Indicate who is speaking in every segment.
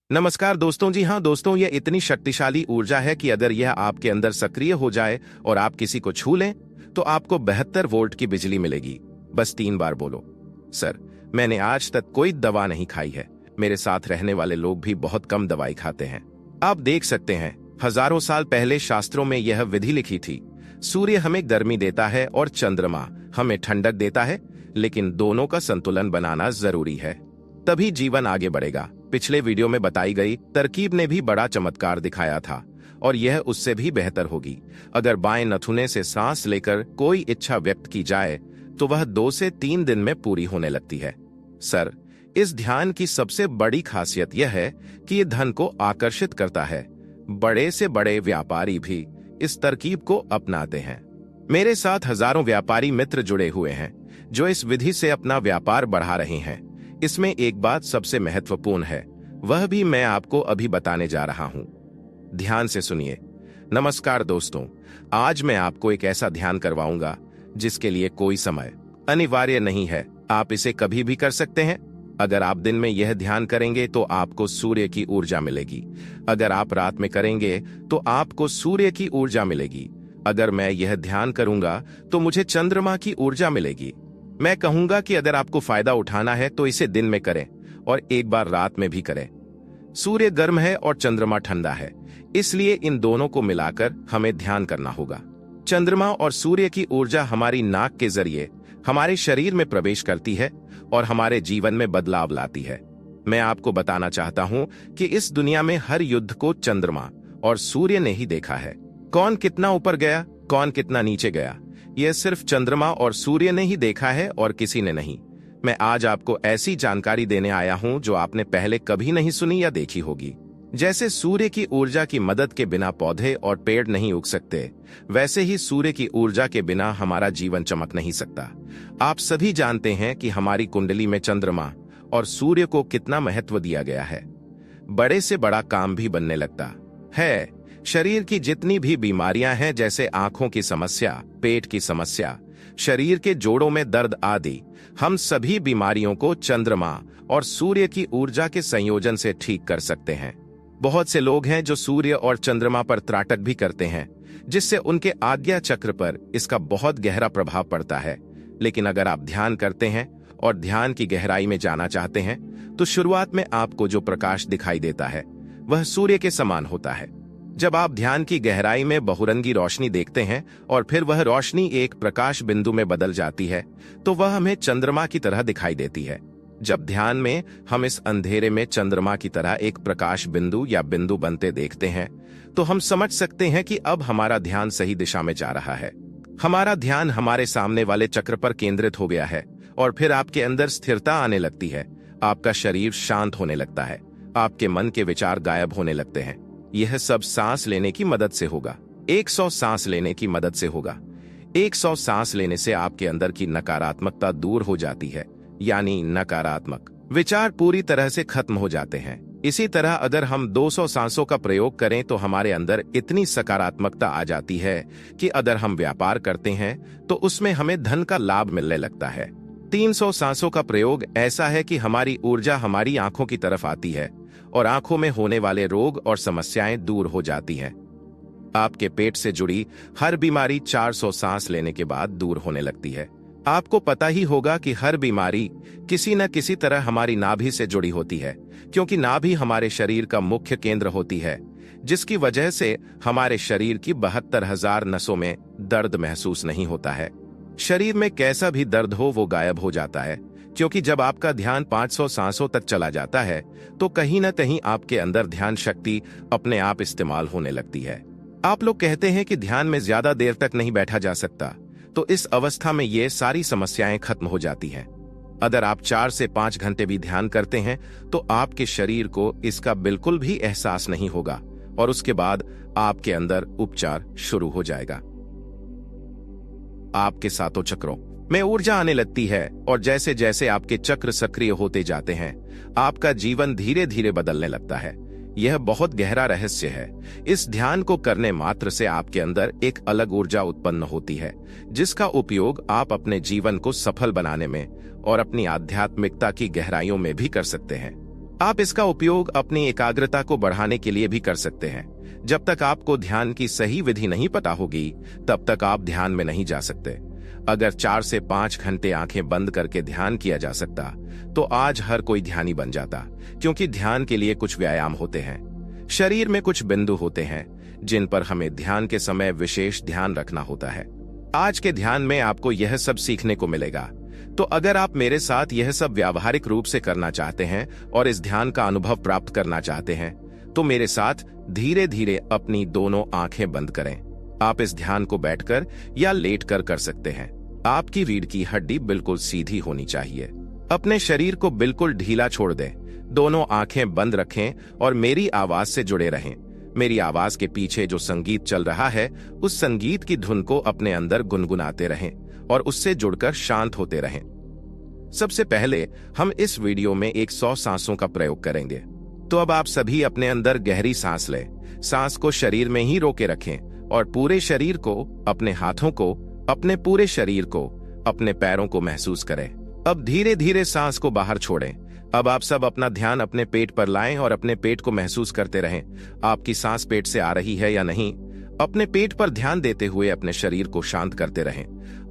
Speaker 1: नमस्कार दोस्तों। जी हाँ दोस्तों, यह इतनी शक्तिशाली ऊर्जा है कि अगर यह आपके अंदर सक्रिय हो जाए और आप किसी को छू लें तो आपको 72 वोल्ट की बिजली मिलेगी। बस 3 बार बोलो, सर मैंने आज तक कोई दवा नहीं खाई है। मेरे साथ रहने वाले लोग भी बहुत कम दवाई खाते हैं। आप देख सकते हैं, हजारों साल पहले शास्त्रों में यह विधि लिखी थी। सूर्य हमें गर्मी देता है और चंद्रमा हमें ठंडक देता है, लेकिन दोनों का संतुलन बनाना जरूरी है, तभी जीवन आगे बढ़ेगा। पिछले वीडियो में बताई गई तरकीब ने भी बड़ा चमत्कार दिखाया था और यह उससे भी बेहतर होगी। अगर बाएं नथुने से सांस लेकर कोई इच्छा व्यक्त की जाए तो वह 2 से 3 दिन में पूरी होने लगती है। सर, इस ध्यान की सबसे बड़ी खासियत यह है कि यह धन को आकर्षित करता है। बड़े से बड़े व्यापारी भी इस तरकीब को अपनाते हैं। मेरे साथ हजारों व्यापारी मित्र जुड़े हुए हैं जो इस विधि से अपना व्यापार बढ़ा रहे हैं। इसमें एक बात सबसे महत्वपूर्ण है, वह भी मैं आपको अभी बताने जा रहा हूं। ध्यान से सुनिए। नमस्कार दोस्तों, आज मैं आपको एक ऐसा ध्यान करवाऊंगा जिसके लिए कोई समय अनिवार्य नहीं है। आप इसे कभी भी कर सकते हैं। अगर आप दिन में यह ध्यान करेंगे तो आपको सूर्य की ऊर्जा मिलेगी। अगर आप रात में करेंगे तो आपको सूर्य की ऊर्जा मिलेगी। अगर मैं यह ध्यान करूंगा तो मुझे चंद्रमा की ऊर्जा मिलेगी। मैं कहूंगा कि अगर आपको फायदा उठाना है तो इसे दिन में करें और एक बार रात में भी करें। सूर्य गर्म है और चंद्रमा ठंडा है, इसलिए इन दोनों को मिलाकर हमें ध्यान करना होगा। चंद्रमा और सूर्य की ऊर्जा हमारी नाक के जरिए हमारे शरीर में प्रवेश करती है और हमारे जीवन में बदलाव लाती है। मैं आपको बताना चाहता हूं कि इस दुनिया में हर युद्ध को चंद्रमा और सूर्य ने ही देखा है। कौन कितना ऊपर गया, कौन कितना नीचे गया, यह सिर्फ चंद्रमा और सूर्य ने ही देखा है और किसी ने नहीं। मैं आज आपको ऐसी जानकारी देने आया हूं जो आपने पहले कभी नहीं सुनी या देखी होगी। जैसे सूर्य की ऊर्जा की मदद के बिना पौधे और पेड़ नहीं उग सकते, वैसे ही सूर्य की ऊर्जा के बिना हमारा जीवन चमक नहीं सकता। आप सभी जानते हैं कि हमारी कुंडली में चंद्रमा और सूर्य को कितना महत्व दिया गया है। बड़े से बड़ा काम भी बनने लगता है। शरीर की जितनी भी बीमारियां हैं, जैसे आंखों की समस्या, पेट की समस्या, शरीर के जोड़ों में दर्द आदि, हम सभी बीमारियों को चंद्रमा और सूर्य की ऊर्जा के संयोजन से ठीक कर सकते हैं। बहुत से लोग हैं जो सूर्य और चंद्रमा पर त्राटक भी करते हैं, जिससे उनके आज्ञा चक्र पर इसका बहुत गहरा प्रभाव पड़ता है। लेकिन अगर आप ध्यान करते हैं और ध्यान की गहराई में जाना चाहते हैं तो शुरुआत में आपको जो प्रकाश दिखाई देता है वह सूर्य के समान होता है। जब आप ध्यान की गहराई में बहुरंगी रोशनी देखते हैं और फिर वह रोशनी एक प्रकाश बिंदु में बदल जाती है तो वह हमें चंद्रमा की तरह दिखाई देती है। जब ध्यान में हम इस अंधेरे में चंद्रमा की तरह एक प्रकाश बिंदु या बिंदु बनते देखते हैं तो हम समझ सकते हैं कि अब हमारा ध्यान सही दिशा में जा रहा है। हमारा ध्यान हमारे सामने वाले चक्र पर केंद्रित हो गया है और फिर आपके अंदर स्थिरता आने लगती है। आपका शरीर शांत होने लगता है, आपके मन के विचार गायब होने लगते हैं। यह सब सांस लेने की मदद से होगा। 100 सांस लेने की मदद से होगा। 100 सांस लेने से आपके अंदर की नकारात्मकता दूर हो जाती है, यानी नकारात्मक विचार पूरी तरह से खत्म हो जाते हैं। इसी तरह अगर हम 200 सांसों का प्रयोग करें तो हमारे अंदर इतनी सकारात्मकता आ जाती है कि अगर हम व्यापार करते हैं तो उसमें हमें धन का लाभ मिलने लगता है। 300 सांसों का प्रयोग ऐसा है कि हमारी ऊर्जा हमारी आंखों की तरफ आती है और आंखों में होने वाले रोग और समस्याएं दूर हो जाती हैं। आपके पेट से जुड़ी हर बीमारी 400 सांस लेने के बाद दूर होने लगती है। आपको पता ही होगा कि हर बीमारी किसी न किसी तरह हमारी नाभि से जुड़ी होती है, क्योंकि नाभि हमारे शरीर का मुख्य केंद्र होती है, जिसकी वजह से हमारे शरीर की 72,000 नसों में दर्द महसूस नहीं होता है। शरीर में कैसा भी दर्द हो वो गायब हो जाता है, क्योंकि जब आपका ध्यान 500 सांसों तक चला जाता है तो कहीं न कहीं आपके अंदर ध्यान शक्ति अपने आप इस्तेमाल होने लगती है। आप लोग कहते हैं कि ध्यान में ज्यादा देर तक नहीं बैठा जा सकता, तो इस अवस्था में ये सारी समस्याएं खत्म हो जाती हैं। अगर आप 4 से 5 घंटे भी ध्यान करते हैं तो आपके शरीर को इसका बिल्कुल भी एहसास नहीं होगा और उसके बाद आपके अंदर उपचार शुरू हो जाएगा। आपके सातों चक्रों में ऊर्जा आने लगती है और जैसे जैसे आपके चक्र सक्रिय होते जाते हैं आपका जीवन धीरे धीरे बदलने लगता है। यह बहुत गहरा रहस्य है। इस ध्यान को करने मात्र से आपके अंदर एक अलग ऊर्जा उत्पन्न होती है, जिसका उपयोग आप अपने जीवन को सफल बनाने में और अपनी आध्यात्मिकता की गहराइयों में भी कर सकते हैं। आप इसका उपयोग अपनी एकाग्रता को बढ़ाने के लिए भी कर सकते हैं। जब तक आपको ध्यान की सही विधि नहीं पता होगी, तब तक आप ध्यान में नहीं जा सकते। अगर 4 से 5 घंटे आंखें बंद करके ध्यान किया जा सकता, तो आज हर कोई ध्यानी बन जाता, क्योंकि ध्यान के लिए कुछ व्यायाम होते हैं। शरीर में कुछ बिंदु होते हैं जिन पर हमें ध्यान के समय विशेष ध्यान रखना होता है। आज के ध्यान में आपको यह सब सीखने को मिलेगा। तो अगर आप मेरे साथ यह सब व्यावहारिक रूप से करना चाहते हैं और इस ध्यान का अनुभव प्राप्त करना चाहते हैं, तो मेरे साथ धीरे धीरे अपनी दोनों आंखें बंद करें। आप इस ध्यान को बैठकर या लेटकर कर सकते हैं। आपकी रीढ़ की हड्डी बिल्कुल सीधी होनी चाहिए। अपने शरीर को बिल्कुल ढीला छोड़ दें। दोनों आंखें बंद रखें और मेरी आवाज से जुड़े रहें। मेरी आवाज के पीछे जो संगीत चल रहा है, उस संगीत की धुन को अपने अंदर गुनगुनाते रहें और उससे जुड़कर शांत होते रहें। सबसे पहले हम इस वीडियो में 100 सांसों का प्रयोग करेंगे। तो अब आप सभी अपने अंदर गहरी सांस लें। सांस को शरीर में ही रोके रखें और पूरे शरीर को, अपने हाथों को, अपने पूरे शरीर को, अपने पैरों को महसूस करें। अब धीरे धीरे सांस को बाहर छोड़ें। अब आप सब अपना ध्यान अपने पेट पर लाएं और अपने पेट को महसूस करते रहें। आपकी सांस पेट से आ रही है या नहीं, अपने पेट पर ध्यान देते हुए अपने शरीर को शांत करते रहें।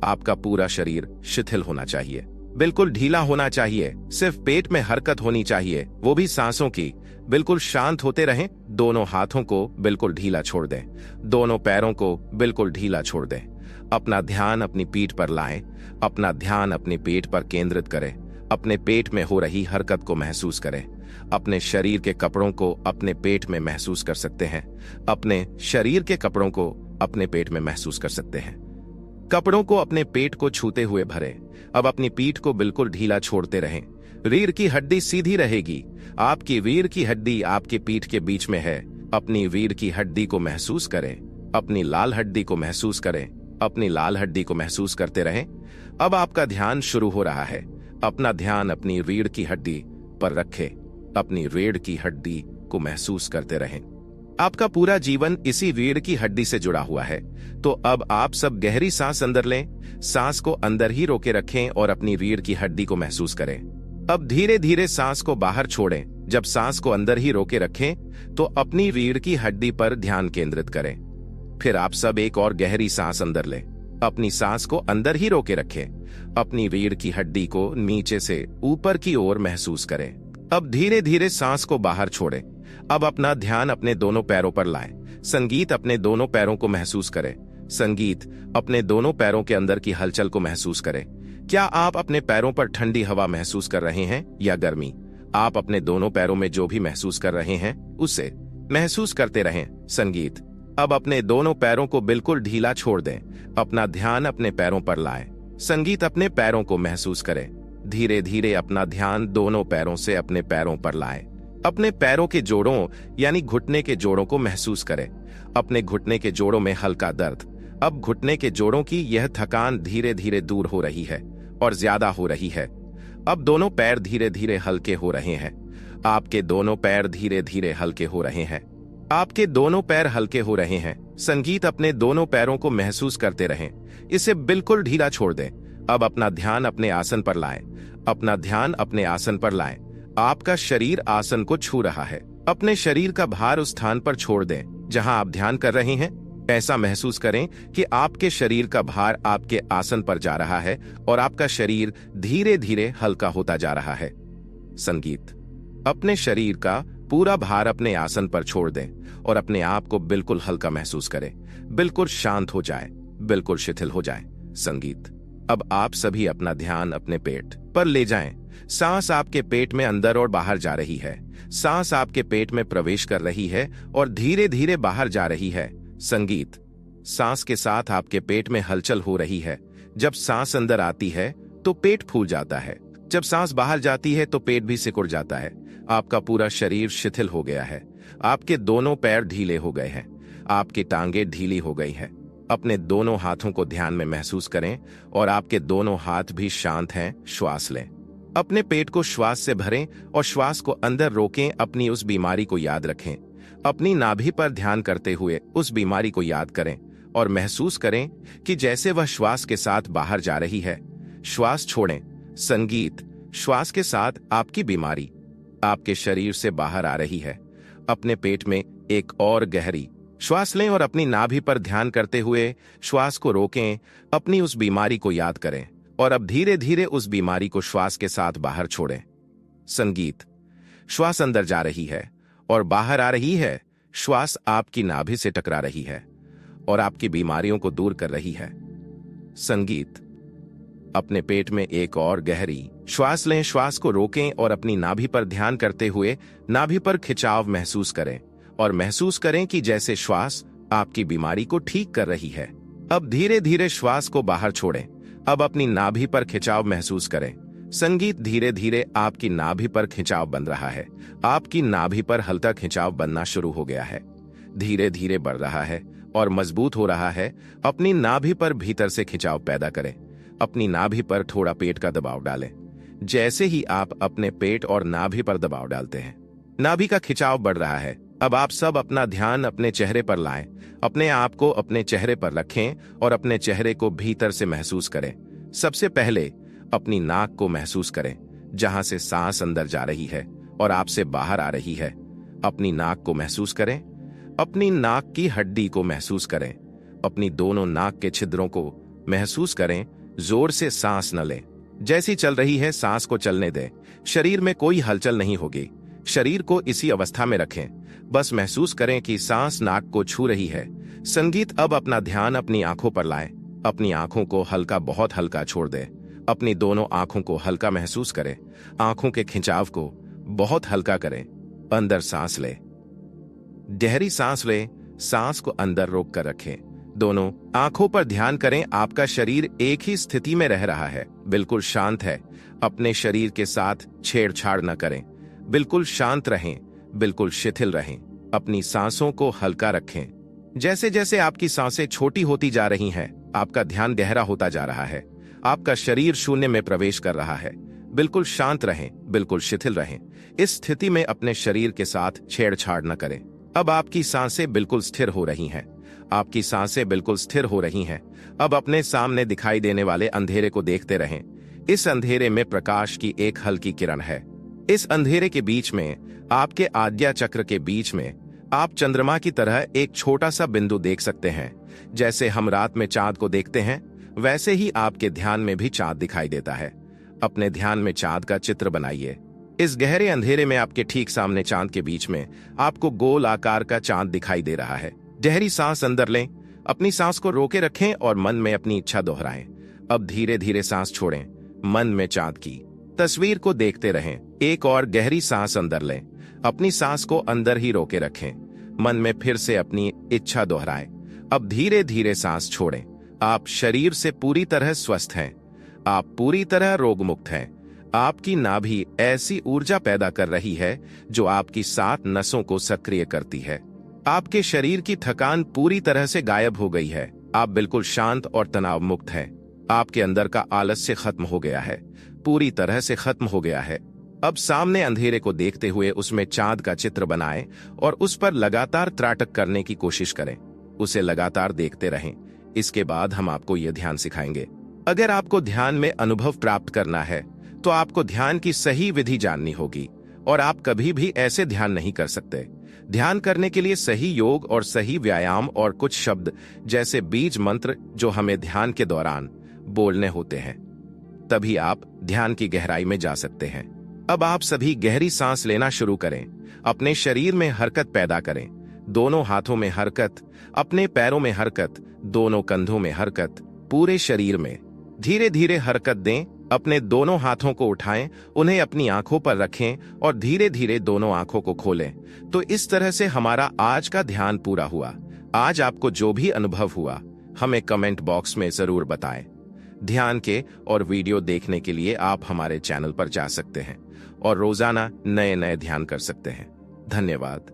Speaker 1: आपका पूरा शरीर शिथिल होना चाहिए, बिल्कुल ढीला होना चाहिए। सिर्फ पेट में हरकत होनी चाहिए, वो भी सांसों की। बिल्कुल शांत होते रहें। दोनों हाथों को बिल्कुल ढीला छोड़ दें। दोनों पैरों को बिल्कुल ढीला छोड़ दें। अपना ध्यान अपनी पीठ पर लाएं। अपना ध्यान अपने पेट पर केंद्रित करें। अपने पेट में हो रही हरकत को महसूस करें। अपने शरीर के कपड़ों को अपने पेट में महसूस कर सकते हैं। अपने शरीर के कपड़ों को अपने पेट में महसूस कर सकते हैं। कपड़ों को अपने पेट को छूते हुए भरें। अब अपनी पीठ को बिल्कुल ढीला छोड़ते रहें। रीढ़ की हड्डी सीधी रहेगी। आपकी रीढ़ की हड्डी आपके पीठ के बीच में है। अपनी रीढ़ की हड्डी को महसूस करें। अपनी लाल हड्डी को महसूस करें। अपनी लाल हड्डी को महसूस करते रहें। अब आपका ध्यान शुरू हो रहा है। अपना ध्यान अपनी रीढ़ की हड्डी पर रखें। अपनी रीढ़ की हड्डी को महसूस करते रहें। आपका पूरा जीवन इसी रीढ़ की हड्डी से जुड़ा हुआ है। तो अब आप सब गहरी सांस अंदर लें। सांस को अंदर ही रोके रखें और अपनी रीढ़ की हड्डी को महसूस करें। अब धीरे धीरे सांस को बाहर छोड़ें। जब सांस को अंदर ही रोके रखें, तो अपनी रीढ़ की हड्डी पर ध्यान केंद्रित करें। फिर आप सब एक और गहरी सांस अंदर लें। अपनी सांस को अंदर ही रोके रखें। अपनी रीढ़ की हड्डी को नीचे से ऊपर की ओर महसूस करें। अब धीरे धीरे सांस को बाहर छोड़ें। अब अपना ध्यान अपने दोनों पैरों पर लाएं। संगीत अपने दोनों पैरों को महसूस करें। संगीत अपने दोनों पैरों के अंदर की हलचल को महसूस करें। क्या आप अपने पैरों पर ठंडी हवा महसूस कर रहे हैं या गर्मी? आप अपने दोनों पैरों में जो भी महसूस कर रहे हैं, उसे महसूस करते रहें। संगीत अब अपने दोनों पैरों को बिल्कुल ढीला छोड़ दें। अपना ध्यान अपने पैरों पर लाएं। संगीत अपने पैरों को महसूस करें। धीरे धीरे अपना ध्यान दोनों पैरों से अपने पैरों पर लाएं। अपने पैरों के जोड़ों यानी घुटने के जोड़ों को महसूस करें। अपने घुटने के जोड़ों में हल्का दर्द। अब घुटने के जोड़ों की यह थकान धीरे धीरे दूर हो रही है और ज्यादा हो रही है। अब दोनों पैर धीरे धीरे हल्के हो रहे हैं। आपके दोनों पैर धीरे धीरे हल्के हो रहे हैं। आपके दोनों पैर हल्के हो रहे हैं। संगीत अपने दोनों पैरों को महसूस करते रहें। इसे बिल्कुल ढीला छोड़ दें। अब अपना ध्यान अपने आसन पर लाएं। अपना ध्यान अपने आसन पर लाएं। आपका शरीर आसन को छू रहा है। अपने शरीर का भार उस स्थान पर छोड़ दें जहां आप ध्यान कर रहे हैं। ऐसा महसूस करें कि आपके शरीर का भार आपके आसन पर जा रहा है और आपका शरीर धीरे धीरे हल्का होता जा रहा है। संगीत अपने शरीर का पूरा भार अपने आसन पर छोड़ दें और अपने आप को बिल्कुल हल्का महसूस करें। बिल्कुल शांत हो जाए, बिल्कुल शिथिल हो जाए। संगीत अब आप सभी अपना ध्यान अपने पेट पर ले जाएं। सांस आपके पेट में अंदर और बाहर जा रही है। सांस आपके पेट में प्रवेश कर रही है और धीरे धीरे बाहर जा रही है। संगीत सांस के साथ आपके पेट में हलचल हो रही है। जब सांस अंदर आती है तो पेट फूल जाता है। जब सांस बाहर जाती है तो पेट भी सिकुड़ जाता है। आपका पूरा शरीर शिथिल हो गया है। आपके दोनों पैर ढीले हो गए हैं। आपकी टांगें ढीली हो गई हैं। अपने दोनों हाथों को ध्यान में महसूस करें और आपके दोनों हाथ भी शांत हैं। श्वास लें। अपने पेट को श्वास से भरें और श्वास को अंदर रोकें। अपनी उस बीमारी को याद रखें। अपनी नाभि पर ध्यान करते हुए उस बीमारी को याद करें और महसूस करें कि जैसे वह श्वास के साथ बाहर जा रही है। श्वास छोड़ें। संगीत श्वास के साथ आपकी बीमारी। आपके शरीर से बाहर आ रही है। अपने पेट में एक और गहरी श्वास लें और अपनी नाभि पर ध्यान करते हुए श्वास को रोकें। अपनी उस बीमारी को याद करें और अब धीरे धीरे उस बीमारी को श्वास के साथ बाहर छोड़ें। संगीत। श्वास अंदर जा रही है और बाहर आ रही है। श्वास आपकी नाभि से टकरा रही है और आपकी बीमारियों को दूर कर रही है। संगीत। अपने पेट में एक और गहरी श्वास लें, श्वास को रोकें और अपनी नाभि पर ध्यान करते हुए नाभि पर खिंचाव महसूस करें और महसूस करें कि जैसे श्वास आपकी बीमारी को ठीक कर रही है। अब धीरे धीरे श्वास को बाहर छोड़ें। अब अपनी नाभि पर खिंचाव महसूस करें। संगीत। धीरे धीरे आपकी नाभि पर खिंचाव बन रहा है। आपकी नाभि पर हल्का खिंचाव बनना शुरू हो गया है। धीरे धीरे बढ़ रहा है और मजबूत हो रहा है। अपनी नाभि पर भीतर से खिंचाव पैदा करें। अपनी नाभि पर थोड़ा पेट का दबाव डालें। जैसे ही आप अपने पेट और नाभि पर दबाव डालते हैं, नाभि का खिंचाव बढ़ रहा है। अब आप सब अपना ध्यान अपने चेहरे पर लाएं। अपने आप को अपने चेहरे पर रखें और अपने चेहरे को भीतर से महसूस करें। सबसे पहले अपनी नाक को महसूस करें, जहां से सांस अंदर जा रही है और आपसे बाहर आ रही है। अपनी नाक को महसूस करें। अपनी नाक की हड्डी को महसूस करें। अपनी दोनों नाक के छिद्रों को महसूस करें। जोर से सांस न लें। जैसी चल रही है सांस को चलने दें। शरीर में कोई हलचल नहीं होगी। शरीर को इसी अवस्था में रखें। बस महसूस करें कि सांस नाक को छू रही है। संगीत। अब अपना ध्यान अपनी आंखों पर लाएं। अपनी आंखों को हल्का, बहुत हल्का छोड़ दें। अपनी दोनों आंखों को हल्का महसूस करें। आंखों के खिंचाव को बहुत हल्का करें। अंदर सांस लें। गहरी सांस लें। सांस को अंदर रोक कर रखें। दोनों आंखों पर ध्यान करें। आपका शरीर एक ही स्थिति में रह रहा है, बिल्कुल शांत है। अपने शरीर के साथ छेड़छाड़ न करें। बिल्कुल शांत रहें, बिल्कुल शिथिल रहें। अपनी सांसों को हल्का रखें। जैसे जैसे आपकी सांसें छोटी होती जा रही हैं, आपका ध्यान गहरा होता जा रहा है। आपका शरीर शून्य में प्रवेश कर रहा है। बिल्कुल शांत रहें, बिल्कुल शिथिल रहें। इस स्थिति में अपने शरीर के साथ छेड़छाड़ न करें। अब आपकी सांसें बिल्कुल स्थिर हो रही हैं। आपकी सांसें बिल्कुल स्थिर हो रही हैं। अब अपने सामने दिखाई देने वाले अंधेरे को देखते रहें। इस अंधेरे में प्रकाश की एक हल्की किरण है। इस अंधेरे के बीच में, आपके आज्ञा चक्र के बीच में, आप चंद्रमा की तरह एक छोटा सा बिंदु देख सकते हैं। जैसे हम रात में चांद को देखते हैं, वैसे ही आपके ध्यान में भी चांद दिखाई देता है। अपने ध्यान में चांद का चित्र बनाइए। इस गहरे अंधेरे में आपके ठीक सामने चांद के बीच में आपको गोल आकार का चांद दिखाई दे रहा है। गहरी सांस अंदर लें। अपनी सांस को रोके रखें और मन में अपनी इच्छा दोहराएं। अब धीरे धीरे सांस छोड़ें। मन में चांद की तस्वीर को देखते रहें। एक और गहरी सांस अंदर लें। अपनी सांस को अंदर ही रोके रखें। मन में फिर से अपनी इच्छा दोहराएं। अब धीरे धीरे सांस छोड़ें। आप शरीर से पूरी तरह स्वस्थ हैं। आप पूरी तरह रोगमुक्त हैं। आपकी नाभि ऐसी ऊर्जा पैदा कर रही है जो आपकी 7 नसों को सक्रिय करती है। आपके शरीर की थकान पूरी तरह से गायब हो गई है। आप बिल्कुल शांत और तनाव मुक्त हैं। आपके अंदर का आलस्य खत्म हो गया है, पूरी तरह से खत्म हो गया है। अब सामने अंधेरे को देखते हुए उसमें चांद का चित्र बनाएं और उस पर लगातार त्राटक करने की कोशिश करें। उसे लगातार देखते रहें। इसके बाद हम आपको यह ध्यान सिखाएंगे। अगर आपको ध्यान में अनुभव प्राप्त करना है तो आपको ध्यान की सही विधि जाननी होगी और आप कभी भी ऐसे ध्यान नहीं कर सकते। ध्यान करने के लिए सही योग और सही व्यायाम और कुछ शब्द जैसे बीज मंत्र जो हमें ध्यान के दौरान बोलने होते हैं, तभी आप ध्यान की गहराई में जा सकते हैं। अब आप सभी गहरी सांस लेना शुरू करें। अपने शरीर में हरकत पैदा करें। दोनों हाथों में हरकत, अपने पैरों में हरकत, दोनों कंधों में हरकत, पूरे शरीर में धीरे धीरे हरकत दें। अपने दोनों हाथों को उठाएं, उन्हें अपनी आंखों पर रखें और धीरे धीरे दोनों आंखों को खोलें। तो इस तरह से हमारा आज का ध्यान पूरा हुआ। आज आपको जो भी अनुभव हुआ हमें कमेंट बॉक्स में जरूर बताएं। ध्यान के और वीडियो देखने के लिए आप हमारे चैनल पर जा सकते हैं और रोजाना नए नए ध्यान कर सकते हैं। धन्यवाद।